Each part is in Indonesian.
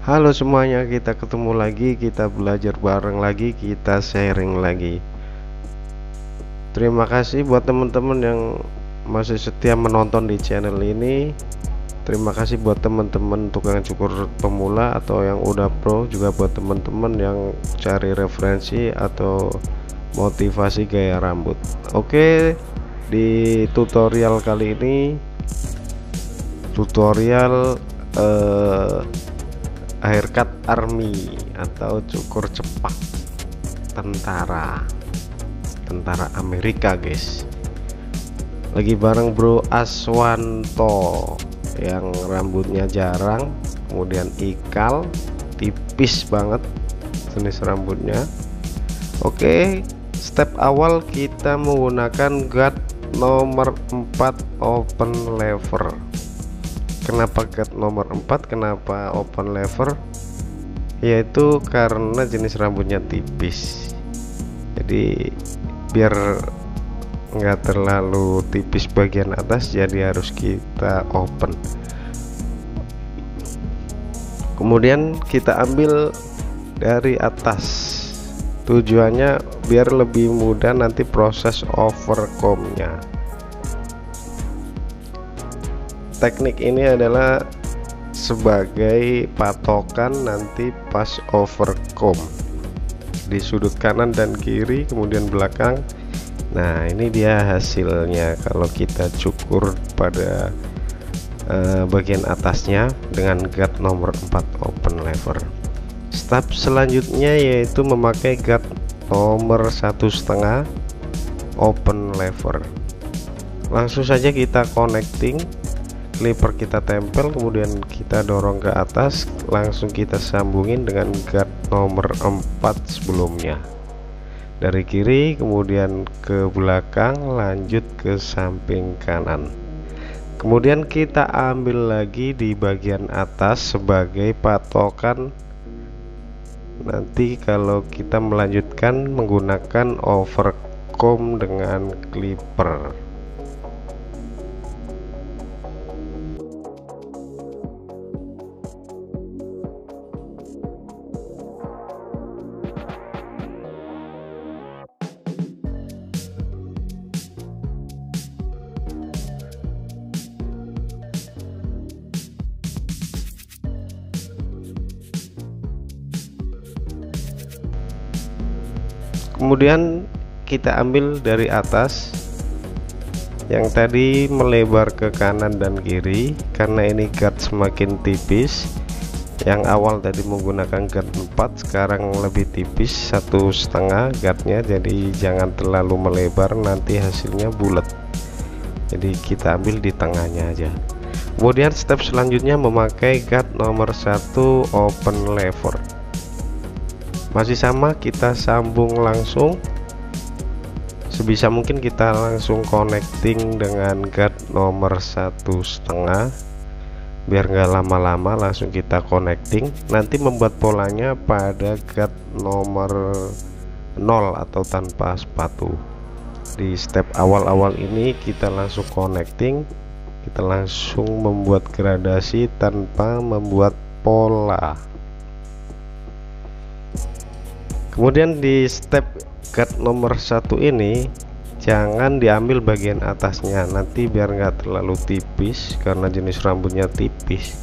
Halo semuanya, kita ketemu lagi, kita belajar bareng lagi, kita sharing lagi. Terima kasih buat teman-teman yang masih setia menonton di channel ini. Terima kasih buat teman-teman tukang cukur pemula atau yang udah pro, juga buat teman-teman yang cari referensi atau motivasi gaya rambut. Oke, di tutorial kali ini tutorial haircut army atau cukur cepak tentara Amerika, guys. Lagi bareng Bro Aswanto yang rambutnya jarang, kemudian ikal, tipis banget jenis rambutnya. Oke, step awal kita menggunakan guard nomor 4 open lever. Kenapa guard nomor 4, kenapa open lever? Yaitu karena jenis rambutnya tipis, jadi biar nggak terlalu tipis bagian atas, jadi harus kita open. Kemudian kita ambil dari atas, tujuannya biar lebih mudah nanti proses overcomb-nya. Teknik ini adalah sebagai patokan nanti pas overcomb di sudut kanan dan kiri, kemudian belakang. Nah, ini dia hasilnya kalau kita cukur pada bagian atasnya dengan guard nomor 4 open lever. Step selanjutnya yaitu memakai guard nomor 1,5 open lever. Langsung saja kita connecting, clipper kita tempel, kemudian kita dorong ke atas, langsung kita sambungin dengan guard nomor 4 sebelumnya. Dari kiri kemudian ke belakang, lanjut ke samping kanan. Kemudian kita ambil lagi di bagian atas sebagai patokan nanti kalau kita melanjutkan menggunakan overcomb dengan clipper. Kemudian kita ambil dari atas yang tadi melebar ke kanan dan kiri, karena ini guard semakin tipis. Yang awal tadi menggunakan guard 4, sekarang lebih tipis 1,5 guardnya, jadi jangan terlalu melebar, nanti hasilnya bulat. Jadi kita ambil di tengahnya aja. Kemudian step selanjutnya memakai guard nomor 1 open lever. Masih sama, kita sambung langsung, sebisa mungkin kita langsung connecting dengan guard nomor 1,5 biar nggak lama-lama, langsung kita connecting. Nanti membuat polanya pada guard nomor 0 atau tanpa sepatu. Di step awal-awal ini kita langsung connecting, kita langsung membuat gradasi tanpa membuat pola. Kemudian di step guard nomor 1 ini jangan diambil bagian atasnya, nanti biar nggak terlalu tipis karena jenis rambutnya tipis.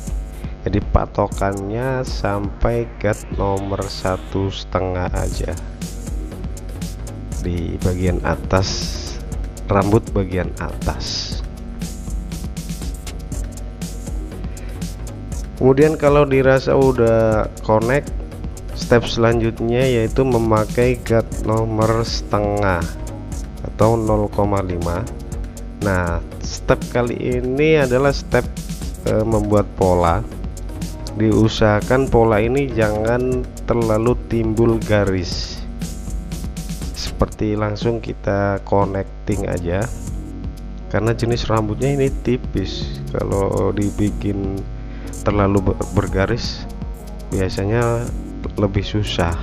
Jadi patokannya sampai guard nomor 1,5 aja di bagian atas rambut, bagian atas. Kemudian kalau dirasa udah connect, step selanjutnya yaitu memakai guard nomor 1/2 atau 0,5. Nah, step kali ini adalah step membuat pola. Diusahakan pola ini jangan terlalu timbul garis, seperti langsung kita connecting aja, karena jenis rambutnya ini tipis. Kalau dibikin terlalu bergaris biasanya lebih susah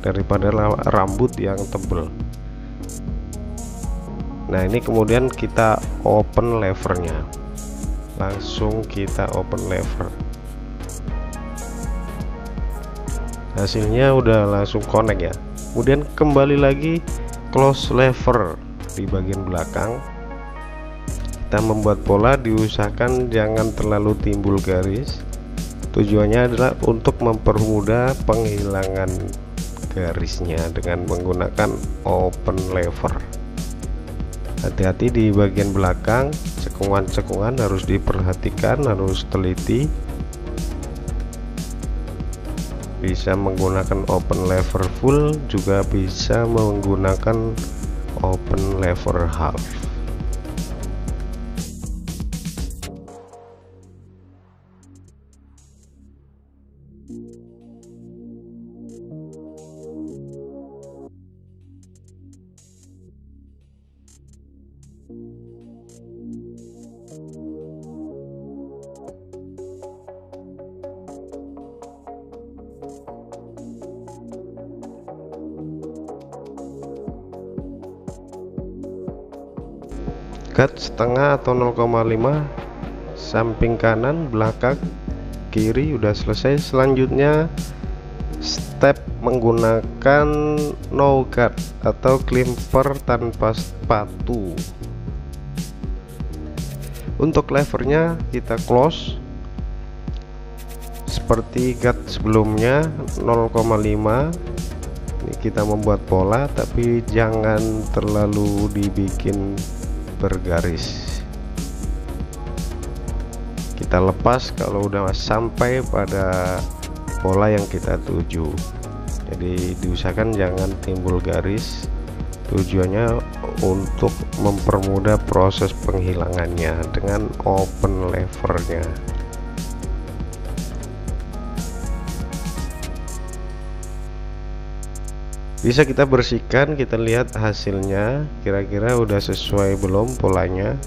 daripada rambut yang tebal. Nah, ini kemudian kita open levernya, langsung kita open lever. hasilnya udah langsung connect ya. Kemudian kembali lagi close lever di bagian belakang, kita membuat pola, diusahakan jangan terlalu timbul garis. Tujuannya adalah untuk mempermudah penghilangan garisnya dengan menggunakan open lever. Hati-hati di bagian belakang, cekungan-cekungan harus diperhatikan, harus teliti. Bisa menggunakan open lever full, juga bisa menggunakan open lever half. Cut setengah atau 0,5 samping kanan, belakang, kiri udah selesai. Selanjutnya step menggunakan no cut atau climper tanpa sepatu. Untuk levernya kita close seperti cut sebelumnya 0,5. Ini kita membuat pola, tapi jangan terlalu dibikin bergaris. Kita lepas kalau udah sampai pada pola yang kita tuju. Jadi diusahakan jangan timbul garis. Tujuannya untuk mempermudah proses penghilangannya dengan open levernya. Bisa kita bersihkan, kita lihat hasilnya kira-kira udah sesuai belum polanya.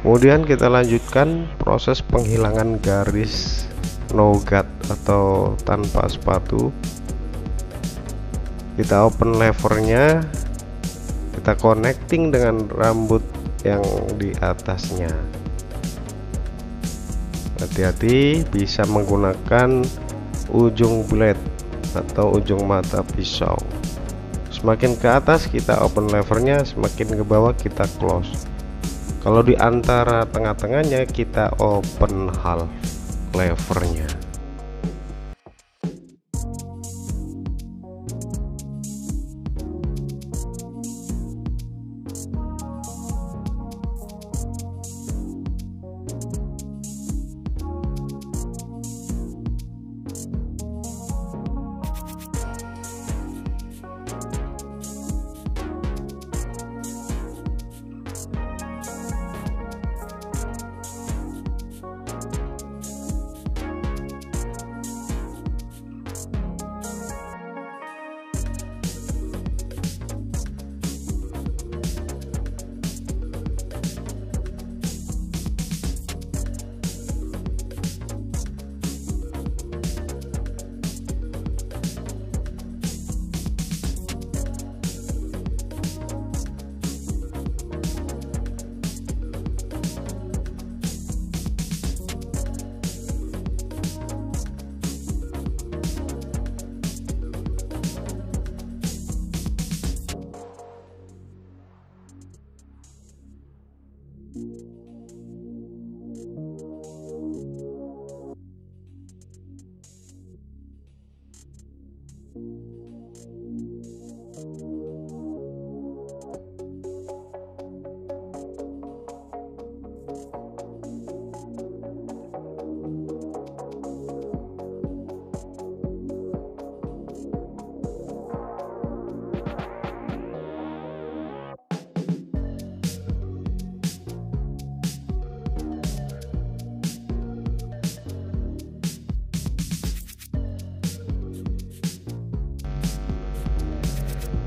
Kemudian kita lanjutkan proses penghilangan garis no cut atau tanpa sepatu. Kita open levernya, kita connecting dengan rambut yang di atasnya. Hati-hati, bisa menggunakan ujung blade atau ujung mata pisau. Semakin ke atas kita open levernya, semakin ke bawah kita close. Kalau di antara tengah-tengahnya kita open half levernya.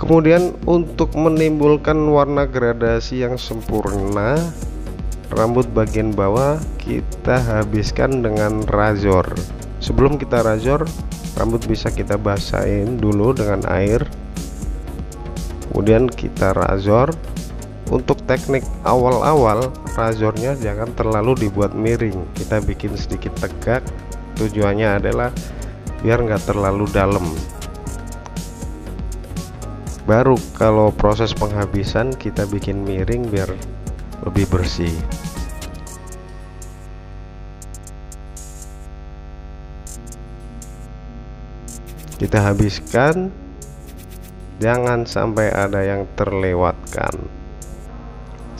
Kemudian untuk menimbulkan warna gradasi yang sempurna, rambut bagian bawah kita habiskan dengan razor. Sebelum kita razor, rambut bisa kita basahin dulu dengan air, kemudian kita razor. Untuk teknik awal-awal, razornya jangan terlalu dibuat miring, kita bikin sedikit tegak. Tujuannya adalah biar nggak terlalu dalam. Baru kalau proses penghabisan kita bikin miring biar lebih bersih. Kita habiskan, jangan sampai ada yang terlewatkan.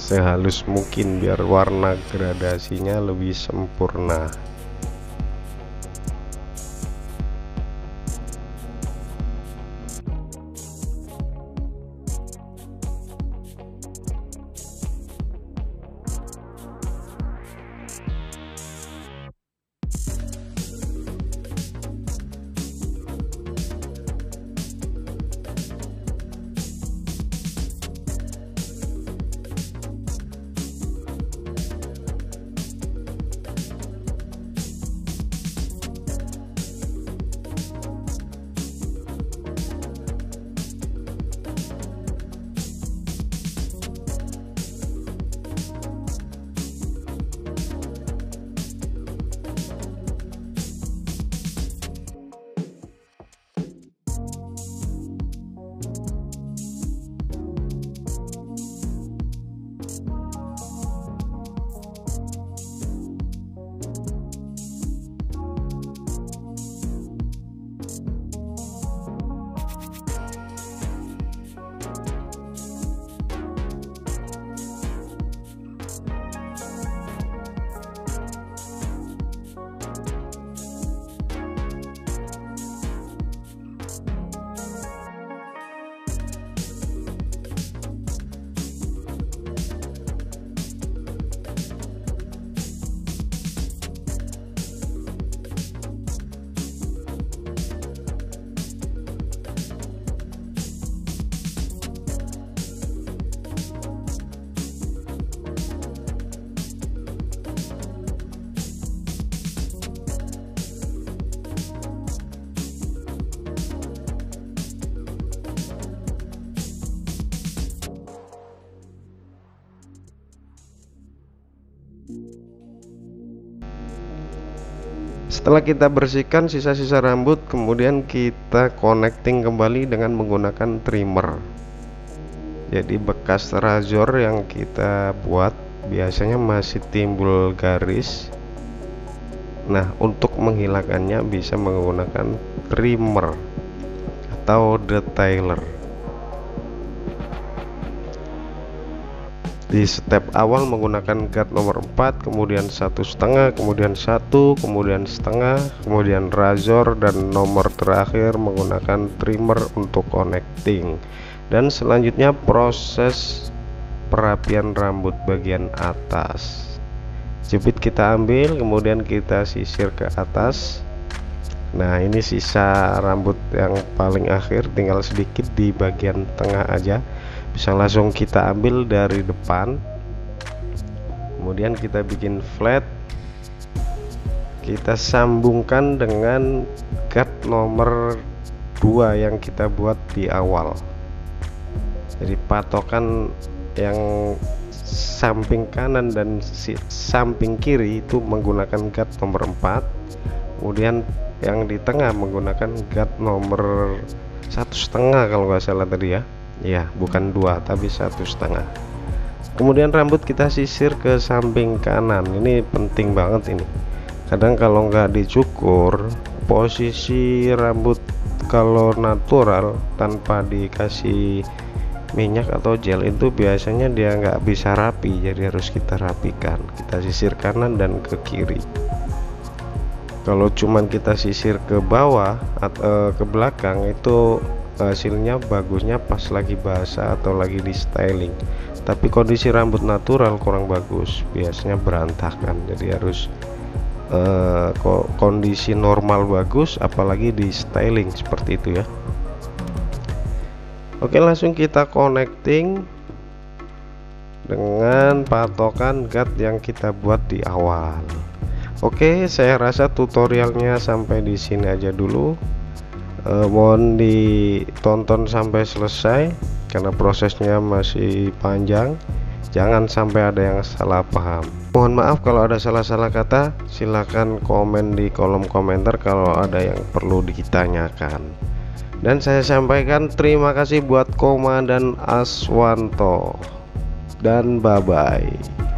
Sehalus mungkin biar warna gradasinya lebih sempurna. Setelah kita bersihkan sisa-sisa rambut, kemudian kita connecting kembali dengan menggunakan trimmer. Jadi bekas razor yang kita buat biasanya masih timbul garis. Nah, untuk menghilangkannya bisa menggunakan trimmer atau detailer. Di step awal menggunakan guard nomor 4, kemudian 1,5, kemudian 1, kemudian setengah, kemudian razor, dan nomor terakhir menggunakan trimmer untuk connecting. Dan selanjutnya proses perapian rambut bagian atas. Jepit kita ambil, kemudian kita sisir ke atas. Nah, ini sisa rambut yang paling akhir, tinggal sedikit di bagian tengah aja. Bisa langsung kita ambil dari depan, kemudian kita bikin flat, kita sambungkan dengan guard nomor 2 yang kita buat di awal. Jadi patokan yang samping kanan dan samping kiri itu menggunakan guard nomor 4, kemudian yang di tengah menggunakan guard nomor 1,5 kalau nggak salah tadi ya. Ya, bukan 2 tapi 1,5. Kemudian rambut kita sisir ke samping kanan. Ini penting banget ini. Kadang kalau nggak dicukur, posisi rambut kalau natural tanpa dikasih minyak atau gel itu biasanya dia nggak bisa rapi. Jadi harus kita rapikan. Kita sisir kanan dan ke kiri. Kalau cuman kita sisir ke bawah atau ke belakang itu hasilnya bagusnya pas lagi basah atau lagi di styling, tapi kondisi rambut natural kurang bagus, biasanya berantakan. Jadi harus kondisi normal bagus, apalagi di styling seperti itu ya. Oke, langsung kita connecting dengan patokan guard yang kita buat di awal. Oke, saya rasa tutorialnya sampai di sini aja dulu. Mohon ditonton sampai selesai karena prosesnya masih panjang. Jangan sampai ada yang salah paham. Mohon maaf kalau ada salah-salah kata. Silahkan komen di kolom komentar kalau ada yang perlu ditanyakan. Dan saya sampaikan terima kasih buat Komandan Aswanto. Dan bye-bye.